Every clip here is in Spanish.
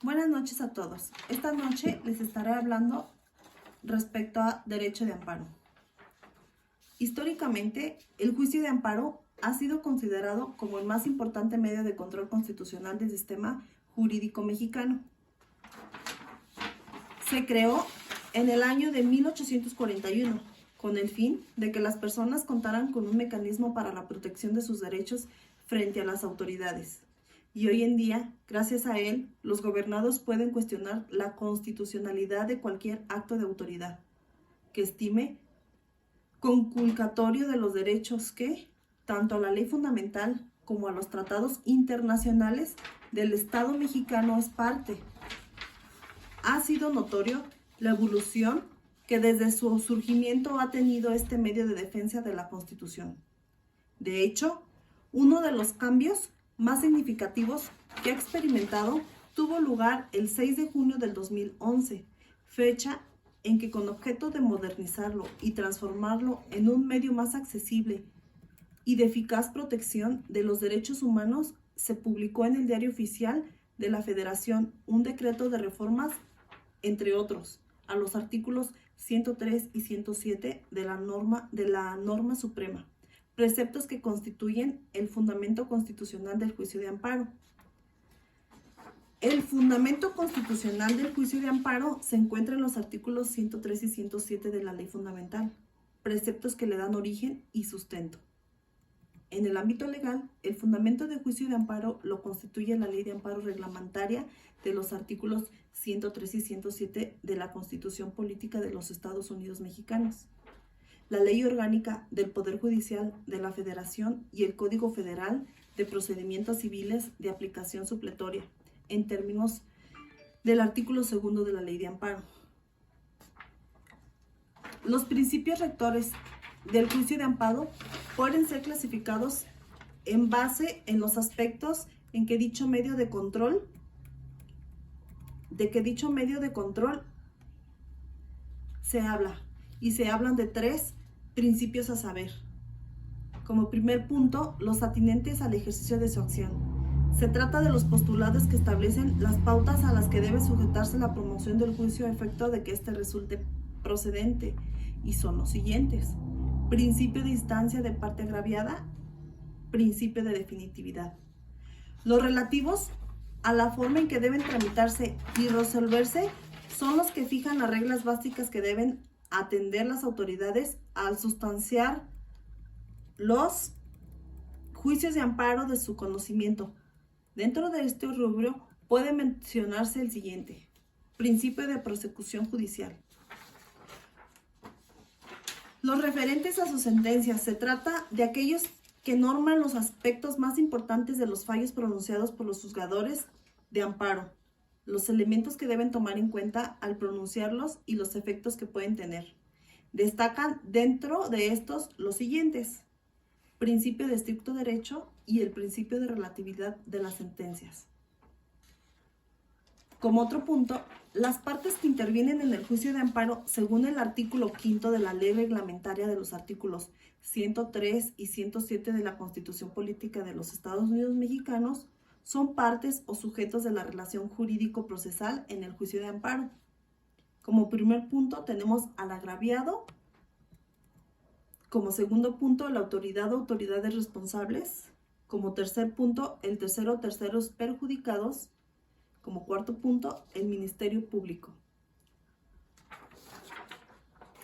Buenas noches a todos. Esta noche les estaré hablando respecto a derecho de amparo. Históricamente, el juicio de amparo ha sido considerado como el más importante medio de control constitucional del sistema jurídico mexicano. Se creó en el año de 1841 con el fin de que las personas contaran con un mecanismo para la protección de sus derechos frente a las autoridades. Y hoy en día, gracias a él, los gobernados pueden cuestionar la constitucionalidad de cualquier acto de autoridad que estime conculcatorio de los derechos que, tanto a la ley fundamental como a los tratados internacionales del Estado mexicano es parte. Ha sido notorio la evolución que desde su surgimiento ha tenido este medio de defensa de la Constitución. De hecho, uno de los cambios más significativos que ha experimentado tuvo lugar el 6 de junio del 2011, fecha en que con objeto de modernizarlo y transformarlo en un medio más accesible y de eficaz protección de los derechos humanos, se publicó en el Diario Oficial de la Federación un decreto de reformas, entre otros, a los artículos 103 y 107 de la norma suprema, preceptos que constituyen el fundamento constitucional del juicio de amparo. El fundamento constitucional del juicio de amparo se encuentra en los artículos 103 y 107 de la Ley Fundamental, preceptos que le dan origen y sustento. En el ámbito legal, el fundamento de juicio de amparo lo constituye la Ley de Amparo Reglamentaria de los artículos 103 y 107 de la Constitución Política de los Estados Unidos Mexicanos, la Ley Orgánica del Poder Judicial de la Federación y el Código Federal de Procedimientos Civiles de aplicación supletoria, en términos del artículo 2 de la Ley de Amparo. Los principios rectores del juicio de amparo pueden ser clasificados en base en los aspectos en que dicho medio de control se habla, y se hablan de 3 principios a saber. Como primer punto, los atinentes al ejercicio de su acción. Se trata de los postulados que establecen las pautas a las que debe sujetarse la promoción del juicio a efecto de que éste resulte procedente, y son los siguientes: principio de instancia de parte agraviada, principio de definitividad. Los relativos a la forma en que deben tramitarse y resolverse son los que fijan las reglas básicas que deben atender las autoridades al sustanciar los juicios de amparo de su conocimiento. Dentro de este rubro puede mencionarse el siguiente: principio de prosecución judicial. Los referentes a sus sentencias, se trata de aquellos que norman los aspectos más importantes de los fallos pronunciados por los juzgadores de amparo, los elementos que deben tomar en cuenta al pronunciarlos y los efectos que pueden tener. Destacan dentro de estos los siguientes: principio de estricto derecho y el principio de relatividad de las sentencias. Como otro punto, las partes que intervienen en el juicio de amparo, según el artículo 5 de la Ley Reglamentaria de los artículos 103 y 107 de la Constitución Política de los Estados Unidos Mexicanos, son partes o sujetos de la relación jurídico-procesal en el juicio de amparo. Como primer punto tenemos al agraviado. Como segundo punto, la autoridad o autoridades responsables. Como tercer punto, el tercero o terceros perjudicados. Como cuarto punto, el Ministerio Público.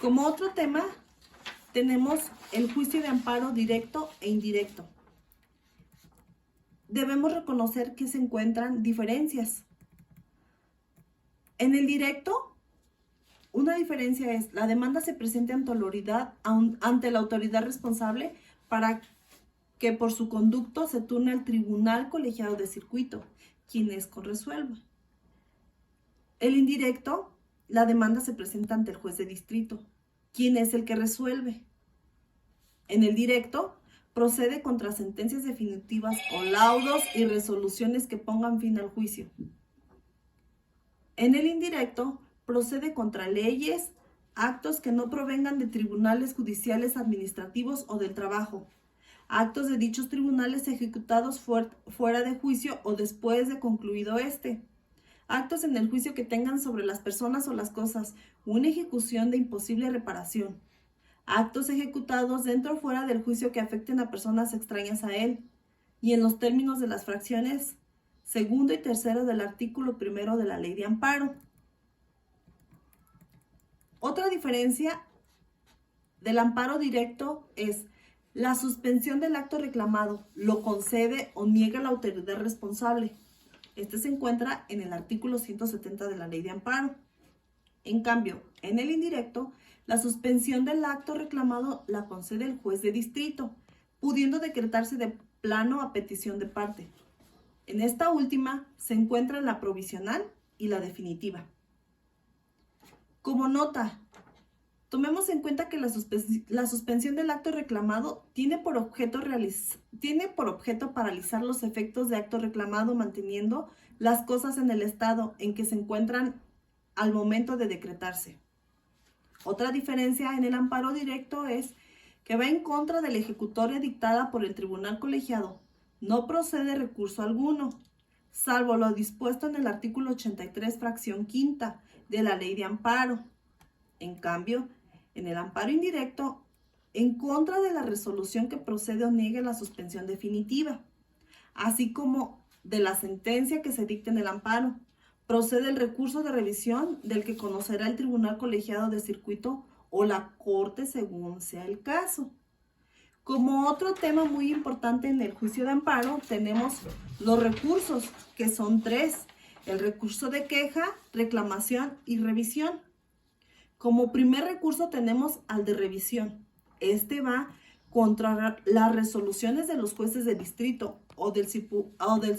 Como otro tema, tenemos el juicio de amparo directo e indirecto. Debemos reconocer que se encuentran diferencias. En el directo, una diferencia es: la demanda se presenta ante la autoridad responsable para que por su conducto se turne al tribunal colegiado de circuito, quien es corresuelva. El indirecto, la demanda se presenta ante el juez de distrito, quien es el que resuelve. En el directo, procede contra sentencias definitivas o laudos y resoluciones que pongan fin al juicio. En el indirecto, procede contra leyes, actos que no provengan de tribunales judiciales, administrativos o del trabajo, actos de dichos tribunales ejecutados fuera de juicio o después de concluido este, actos en el juicio que tengan sobre las personas o las cosas una ejecución de imposible reparación, actos ejecutados dentro o fuera del juicio que afecten a personas extrañas a él, y en los términos de las fracciones segundo y tercero del artículo 1 de la Ley de Amparo. Otra diferencia del amparo directo es la suspensión del acto reclamado, lo concede o niega la autoridad responsable. Este se encuentra en el artículo 170 de la Ley de Amparo. En cambio, en el indirecto, la suspensión del acto reclamado la concede el juez de distrito, pudiendo decretarse de plano a petición de parte. En esta última se encuentra la provisional y la definitiva. Como nota, tomemos en cuenta que la suspensión del acto reclamado tiene por objeto paralizar los efectos de acto reclamado, manteniendo las cosas en el estado en que se encuentran al momento de decretarse. Otra diferencia en el amparo directo es que va en contra de la ejecutoria dictada por el tribunal colegiado. No procede recurso alguno, salvo lo dispuesto en el artículo 83, fracción quinta de la Ley de Amparo. En cambio, en el amparo indirecto, en contra de la resolución que procede o niegue la suspensión definitiva, así como de la sentencia que se dicte en el amparo, procede el recurso de revisión del que conocerá el tribunal colegiado de circuito o la corte según sea el caso. Como otro tema muy importante en el juicio de amparo, tenemos los recursos, que son 3: el recurso de queja, reclamación y revisión. Como primer recurso tenemos al de revisión. Este va contra las resoluciones de los jueces de distrito o del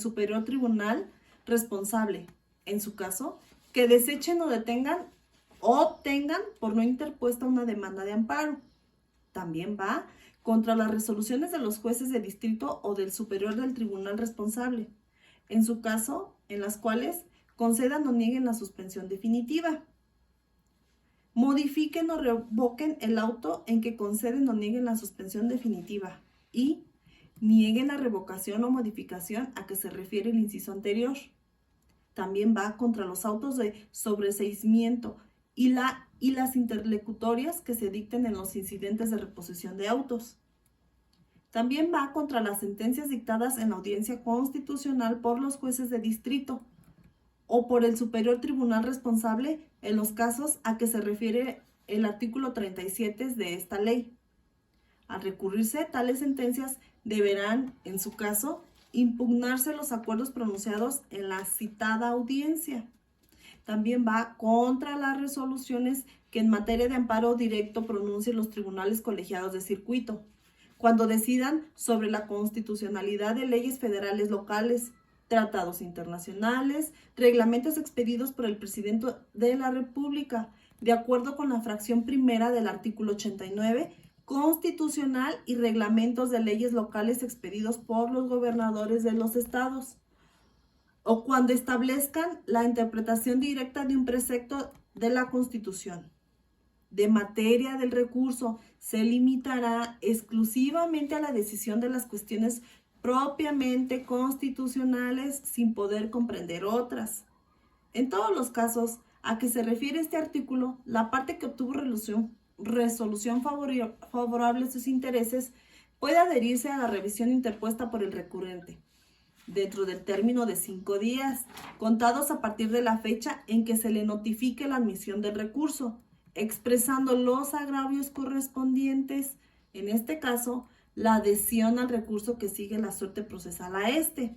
superior tribunal responsable, en su caso, que desechen o detengan o tengan por no interpuesta una demanda de amparo. También va contra las resoluciones de los jueces de distrito o del superior del tribunal responsable, en su caso, en las cuales concedan o nieguen la suspensión definitiva. Modifiquen o revoquen el auto en que conceden o nieguen la suspensión definitiva y nieguen la revocación o modificación a que se refiere el inciso anterior. También va contra los autos de sobreseimiento y las interlocutorias que se dicten en los incidentes de reposición de autos. También va contra las sentencias dictadas en la audiencia constitucional por los jueces de distrito o por el superior tribunal responsable en los casos a que se refiere el artículo 37 de esta ley. Al recurrirse tales sentencias, deberán, en su caso, impugnarse los acuerdos pronunciados en la citada audiencia. También va contra las resoluciones que en materia de amparo directo pronuncien los tribunales colegiados de circuito, cuando decidan sobre la constitucionalidad de leyes federales locales, tratados internacionales, reglamentos expedidos por el presidente de la República, de acuerdo con la fracción primera del artículo 89, constitucional y reglamentos de leyes locales expedidos por los gobernadores de los estados, o cuando establezcan la interpretación directa de un precepto de la Constitución. De materia del recurso, se limitará exclusivamente a la decisión de las cuestiones propiamente constitucionales sin poder comprender otras. En todos los casos a que se refiere este artículo, la parte que obtuvo resolución favorable a sus intereses puede adherirse a la revisión interpuesta por el recurrente, dentro del término de 5 días, contados a partir de la fecha en que se le notifique la admisión del recurso, expresando los agravios correspondientes, en este caso, la adhesión al recurso que sigue la suerte procesal a este.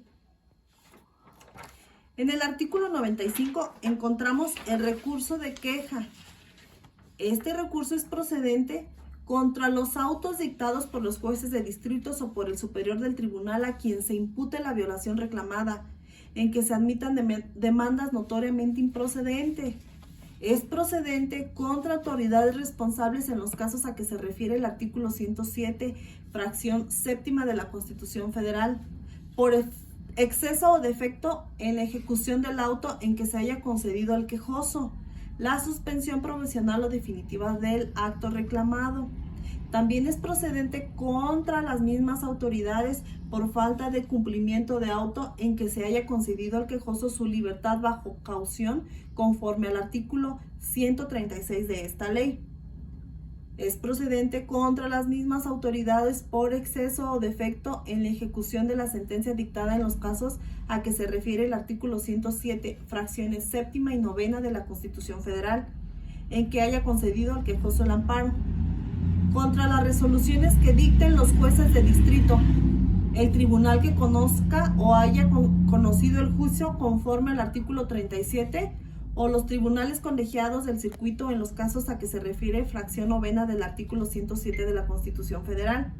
En el artículo 95 encontramos el recurso de queja. Este recurso es procedente contra los autos dictados por los jueces de distritos o por el superior del tribunal a quien se impute la violación reclamada, en que se admitan demandas notoriamente improcedentes. Es procedente contra autoridades responsables en los casos a que se refiere el artículo 107, fracción séptima de la Constitución Federal, por exceso o defecto en la ejecución del auto en que se haya concedido al quejoso la suspensión provisional o definitiva del acto reclamado. También es procedente contra las mismas autoridades por falta de cumplimiento de auto en que se haya concedido al quejoso su libertad bajo caución conforme al artículo 136 de esta ley. Es procedente contra las mismas autoridades por exceso o defecto en la ejecución de la sentencia dictada en los casos a que se refiere el artículo 107, fracciones séptima y novena de la Constitución Federal, en que haya concedido al quejoso el amparo. Contra las resoluciones que dicten los jueces de distrito, el tribunal que conozca o haya conocido el juicio conforme al artículo 37 o los tribunales colegiados del circuito en los casos a que se refiere fracción novena del artículo 107 de la Constitución Federal,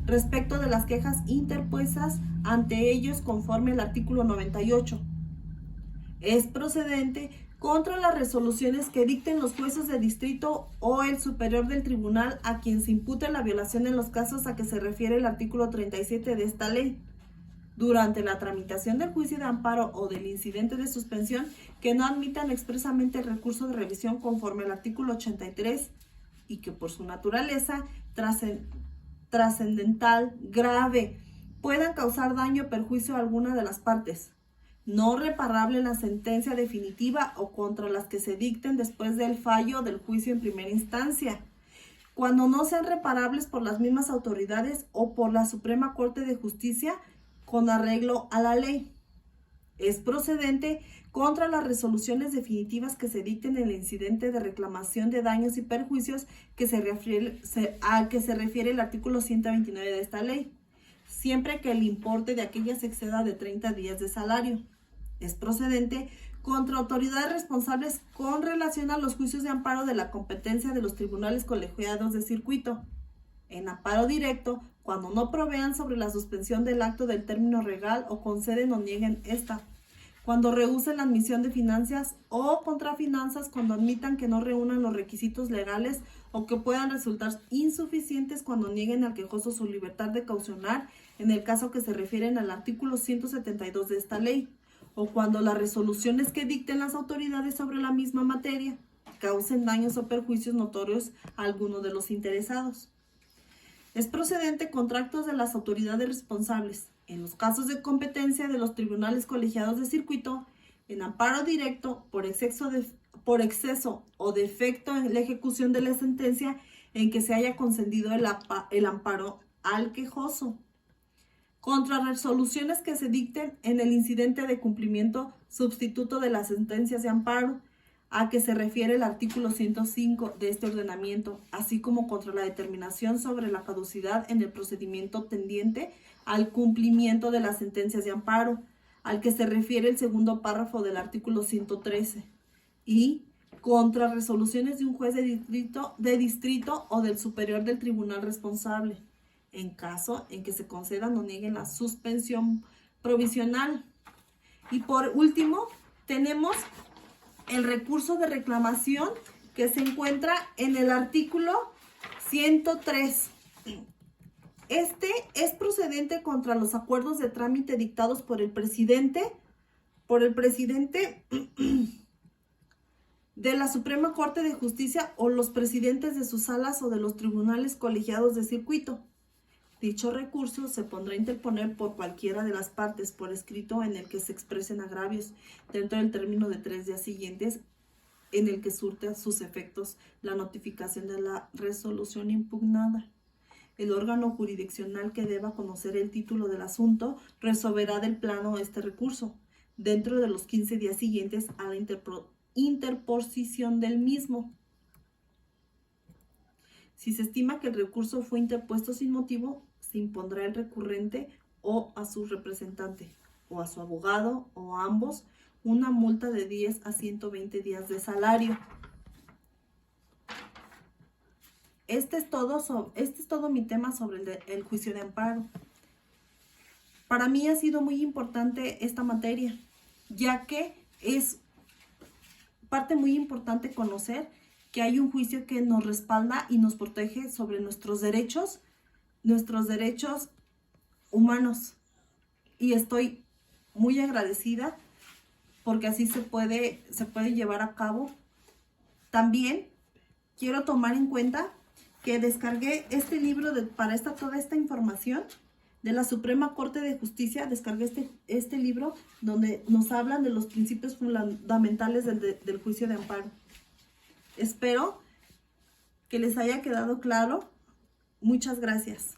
respecto de las quejas interpuestas ante ellos conforme al artículo 98. Es procedente contra las resoluciones que dicten los jueces de distrito o el superior del tribunal a quien se impute la violación en los casos a que se refiere el artículo 37 de esta ley, durante la tramitación del juicio de amparo o del incidente de suspensión que no admitan expresamente el recurso de revisión conforme al artículo 83 y que por su naturaleza trascendental, grave, puedan causar daño o perjuicio a alguna de las partes, no reparable en la sentencia definitiva o contra las que se dicten después del fallo del juicio en primera instancia, cuando no sean reparables por las mismas autoridades o por la Suprema Corte de Justicia con arreglo a la ley. Es procedente contra las resoluciones definitivas que se dicten en el incidente de reclamación de daños y perjuicios al que se refiere el artículo 129 de esta ley, siempre que el importe de aquellas exceda de 30 días de salario. Es procedente contra autoridades responsables con relación a los juicios de amparo de la competencia de los tribunales colegiados de circuito. En amparo directo, cuando no provean sobre la suspensión del acto del término legal o conceden o nieguen esta. Cuando rehúsen la admisión de finanzas o contrafinanzas, cuando admitan que no reúnan los requisitos legales o que puedan resultar insuficientes, cuando nieguen al quejoso su libertad de caucionar en el caso que se refieren al artículo 172 de esta ley, o cuando las resoluciones que dicten las autoridades sobre la misma materia causen daños o perjuicios notorios a alguno de los interesados. Es procedente contra actos de las autoridades responsables, en los casos de competencia de los tribunales colegiados de circuito, en amparo directo por exceso o defecto en la ejecución de la sentencia en que se haya concedido el amparo al quejoso. Contra resoluciones que se dicten en el incidente de cumplimiento sustituto de las sentencias de amparo, a que se refiere el artículo 105 de este ordenamiento, así como contra la determinación sobre la caducidad en el procedimiento tendiente al cumplimiento de las sentencias de amparo, al que se refiere el segundo párrafo del artículo 113, y contra resoluciones de un juez de distrito o del superior del tribunal responsable, en caso en que se concedan o nieguen la suspensión provisional. Y por último, tenemos el recurso de reclamación que se encuentra en el artículo 103. Este es procedente contra los acuerdos de trámite dictados por el presidente de la Suprema Corte de Justicia o los presidentes de sus salas o de los tribunales colegiados de circuito. Dicho recurso se podrá interponer por cualquiera de las partes por escrito en el que se expresen agravios dentro del término de 3 días siguientes en el que surte a sus efectos la notificación de la resolución impugnada. El órgano jurisdiccional que deba conocer el título del asunto resolverá del plano este recurso dentro de los 15 días siguientes a la interposición del mismo. Si se estima que el recurso fue interpuesto sin motivo, se impondrá al recurrente o a su representante, o a su abogado, o a ambos, una multa de 10 a 120 días de salario. Este es todo mi tema sobre el juicio de amparo. Para mí ha sido muy importante esta materia, ya que es parte muy importante conocer que hay un juicio que nos respalda y nos protege sobre nuestros derechos humanos. Y estoy muy agradecida porque así se puede llevar a cabo. También quiero tomar en cuenta que descargué este libro para toda esta información de la Suprema Corte de Justicia. Descargué este libro donde nos hablan de los principios fundamentales del juicio de amparo. Espero que les haya quedado claro. Muchas gracias.